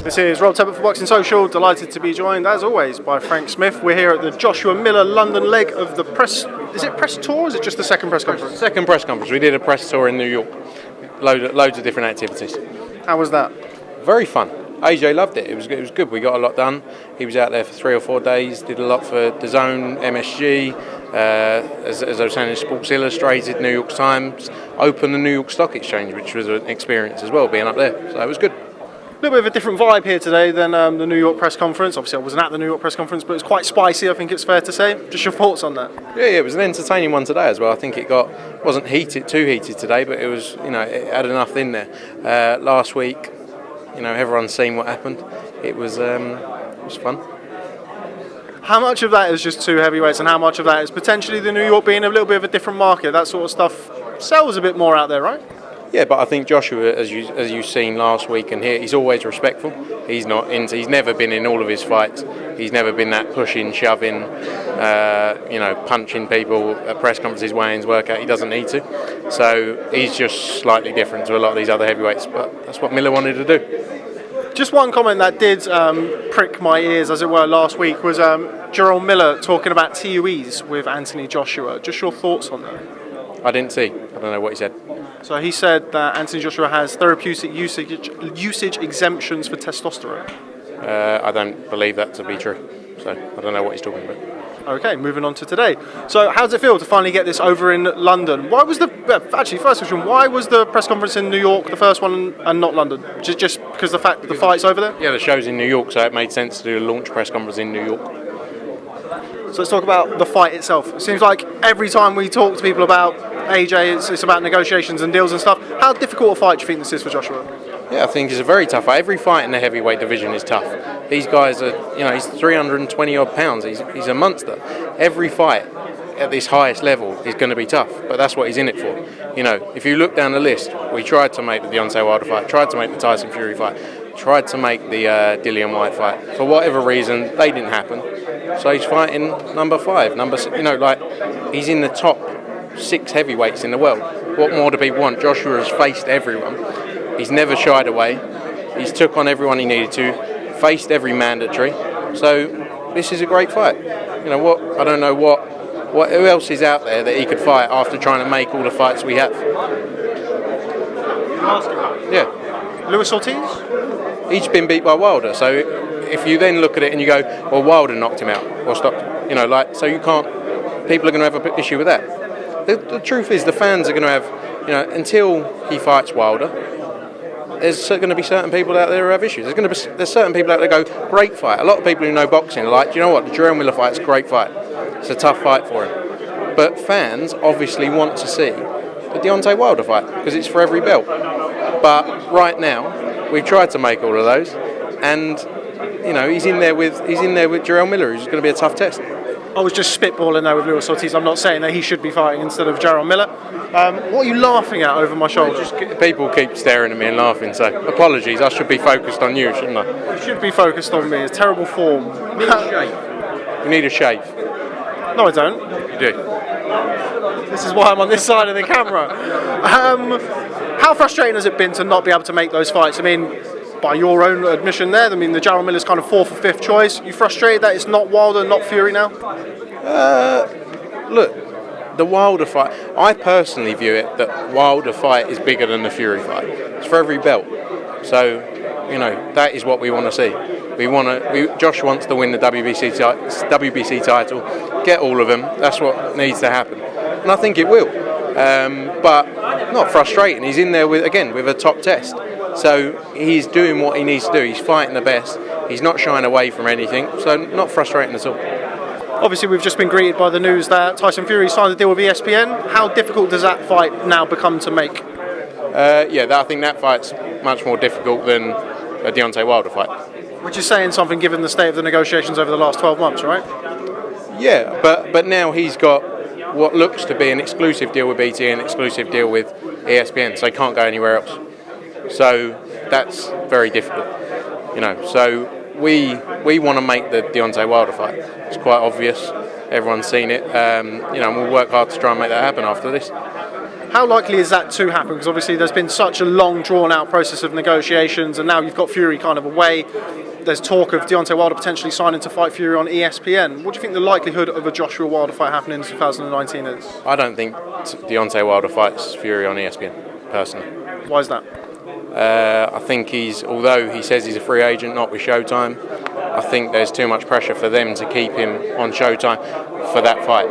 This is Rob Tebbutt for Boxing Social. Delighted to be joined, as always, by Frank Smith. We're here at the Joshua Miller London leg of the press. Is it press tour or is it just the second press conference? Second press conference. We did a press tour in New York. Loads of different activities. How was that? Very fun. AJ loved it. It was good. We got a lot done. He was out there for 3 or 4 days. Did a lot for DAZN, MSG. As I was saying, Sports Illustrated, New York Times, opened the New York Stock Exchange, which was an experience as well, being up there. So it was good. A little bit of a different vibe here today than the New York press conference. Obviously, I wasn't at the New York press conference, but it's quite spicy, I think it's fair to say. Just your thoughts on that? Yeah, it was an entertaining one today as well. I think it wasn't too heated today, but it was, it had enough in there. Last week, everyone's seen what happened. It was fun. How much of that is just two heavyweights, and how much of that is potentially the New York being a little bit of a different market? That sort of stuff sells a bit more out there, right? Yeah, but I think Joshua, as you've seen last week and here, he's always respectful. He's never been in all of his fights. He's never been that pushing, shoving, punching people at press conferences, weigh-ins, workout. He doesn't need to. So he's just slightly different to a lot of these other heavyweights. But that's what Miller wanted to do. Just one comment that did prick my ears, as it were, last week was Jerome Miller talking about TUEs with Anthony Joshua. Just your thoughts on that? I didn't see. I don't know what he said. So he said that Anthony Joshua has therapeutic usage exemptions for testosterone. I don't believe that to be true. So I don't know what he's talking about. Okay, moving on to today. So how does it feel to finally get this over in London? First question, why was the press conference in New York the first one and not London? Just because the fact that the fight's over there? Yeah, the show's in New York, so it made sense to do a launch press conference in New York. So let's talk about the fight itself. It seems like every time we talk to people about AJ, it's about negotiations and deals and stuff. How difficult a fight do you think this is for Joshua? Yeah, I think it's a very tough fight. Every fight in the heavyweight division is tough. These guys are, he's 320 odd pounds. He's a monster. Every fight at this highest level is going to be tough, but that's what he's in it for. If you look down the list, we tried to make the Deontay Wilder fight, tried to make the Tyson Fury fight, tried to make the Dillian Whyte fight. For whatever reason, they didn't happen. So he's fighting number 5, he's in the top 6 heavyweights in the world. What more do people want? Joshua has faced everyone. He's never shied away. He's took on everyone he needed to, faced every mandatory. So this is a great fight. I don't know who else is out there that he could fight after trying to make all the fights we have. Yeah. Luis Ortiz? He's been beat by Wilder. So if you then look at it and you go, well, Wilder knocked him out or stopped, so you can't. People are going to have an issue with that. The truth is, the fans are going to have, until he fights Wilder, there's going to be certain people out there who have issues. There's certain people out there who go, great fight. A lot of people who know boxing are like, do you know what? The Jerome Miller fight's a great fight. It's a tough fight for him. But fans obviously want to see the Deontay Wilder fight because it's for every belt. But right now, we've tried to make all of those, and he's in there with Jerome Miller, who's going to be a tough test. I was just spitballing there with Luis Ortiz. I'm not saying that he should be fighting instead of Jerome Miller. What are you laughing at over my shoulder? People keep staring at me and laughing, so apologies. I should be focused on you, shouldn't I? You should be focused on me. It's terrible form. You need a shave. No, I don't. You do. This is why I'm on this side of the camera. How frustrating has it been to not be able to make those fights? I mean, by your own admission there, the Jerome Miller's kind of 4th or 5th choice. You frustrated that it's not Wilder, not Fury now? Look, the Wilder fight, I personally view it that Wilder fight is bigger than the Fury fight. It's for every belt. So, that is what we want to see. Josh wants to win the WBC title, get all of them. That's what needs to happen. And I think it will. But not frustrating. He's in there with a top test. So he's doing what he needs to do. He's fighting the best. He's not shying away from anything. So not frustrating at all. Obviously, we've just been greeted by the news that Tyson Fury signed a deal with ESPN. How difficult does that fight now become to make? I think that fight's much more difficult than a Deontay Wilder fight. Which is saying something given the state of the negotiations over the last 12 months, right? Yeah, but now he's got what looks to be an exclusive deal with BT and an exclusive deal with ESPN, so he can't go anywhere else. So that's very difficult, So we want to make the Deontay Wilder fight. It's quite obvious. Everyone's seen it. And we'll work hard to try and make that happen after this. How likely is that to happen? Because obviously there's been such a long, drawn-out process of negotiations, and now you've got Fury kind of away. There's talk of Deontay Wilder potentially signing to fight Fury on ESPN. What do you think the likelihood of a Joshua Wilder fight happening in 2019 is? I don't think Deontay Wilder fights Fury on ESPN, personally. Why is that? I think although he says he's a free agent, not with Showtime, I think there's too much pressure for them to keep him on Showtime for that fight,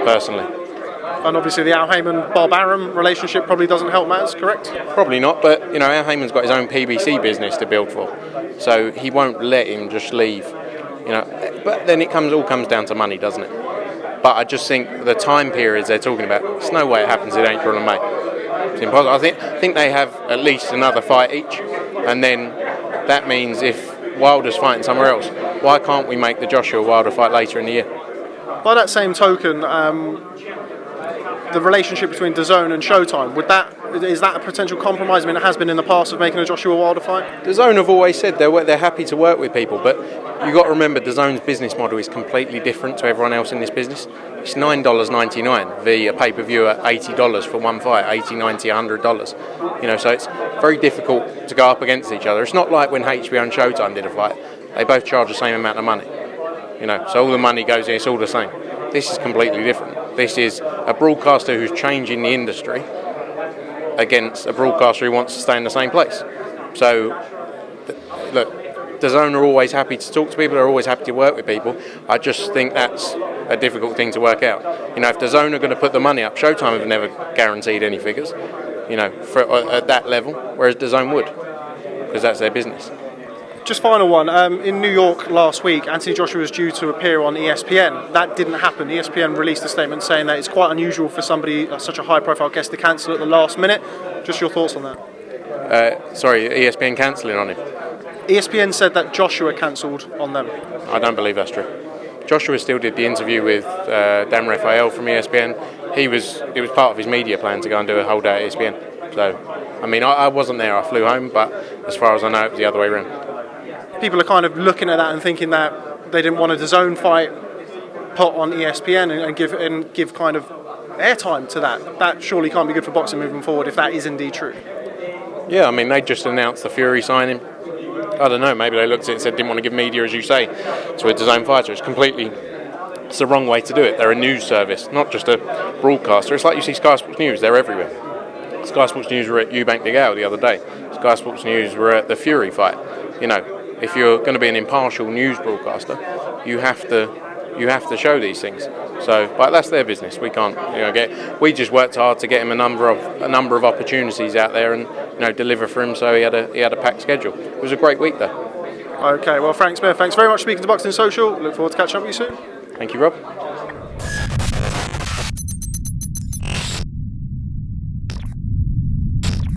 personally. And obviously the Al Heyman-Bob Arum relationship probably doesn't help matters, correct? Probably not, but Al Heyman's got his own PBC business to build for, so he won't let him just leave. But then it all comes down to money, doesn't it? But I just think the time periods they're talking about, there's no way it happens in April and May. It's impossible. I think they have at least another fight each, and then that means if Wilder's fighting somewhere else, why can't we make the Joshua Wilder fight later in the year? By that same token, the relationship between DAZN and Showtime, is that a potential compromise? I mean, it has been in the past of making a Joshua Wilder fight. DAZN have always said they're happy to work with people, but you've got to remember DAZN's business model is completely different to everyone else in this business. It's $9.99 via pay-per-view at $80 for one fight, $80, $90, $100. So it's very difficult to go up against each other. It's not like when HBO and Showtime did a fight. They both charge the same amount of money. So all the money goes in, it's all the same. This is completely different. This is a broadcaster who's changing the industry against a broadcaster who wants to stay in the same place. So, look, DAZN are always happy to talk to people, they're always happy to work with people. I just think that's a difficult thing to work out. If DAZN are going to put the money up, Showtime have never guaranteed any figures, at that level, whereas DAZN would, because that's their business. Just final one. In New York last week, Anthony Joshua was due to appear on ESPN. That didn't happen. ESPN released a statement saying that it's quite unusual for somebody, such a high-profile guest, to cancel at the last minute. Just your thoughts on that? Sorry, ESPN cancelling on him? ESPN said that Joshua cancelled on them. I don't believe that's true. Joshua still did the interview with Dan Raphael from ESPN. It was part of his media plan to go and do a whole day at ESPN. So, I wasn't there. I flew home, but as far as I know, it was the other way around. People are kind of looking at that and thinking that they didn't want a DAZN fight put on ESPN and give kind of airtime to that. That surely can't be good for boxing moving forward if that is indeed true. Yeah, they just announced the Fury signing. I don't know, maybe they looked at it and said didn't want to give media, as you say, to a DAZN fighter. It's the wrong way to do it. They're a news service, not just a broadcaster. It's like you see Sky Sports News, they're everywhere. Sky Sports News were at Eubank de Gale the other day. Sky Sports News were at the Fury fight. If you're going to be an impartial news broadcaster, you have to show these things. So, but that's their business. We can't, we just worked hard to get him a number of opportunities out there and deliver for him. So he had a packed schedule. It was a great week though. Okay, well, Frank Smith, thanks very much for speaking to Boxing Social. Look forward to catching up with you soon. Thank you, Rob.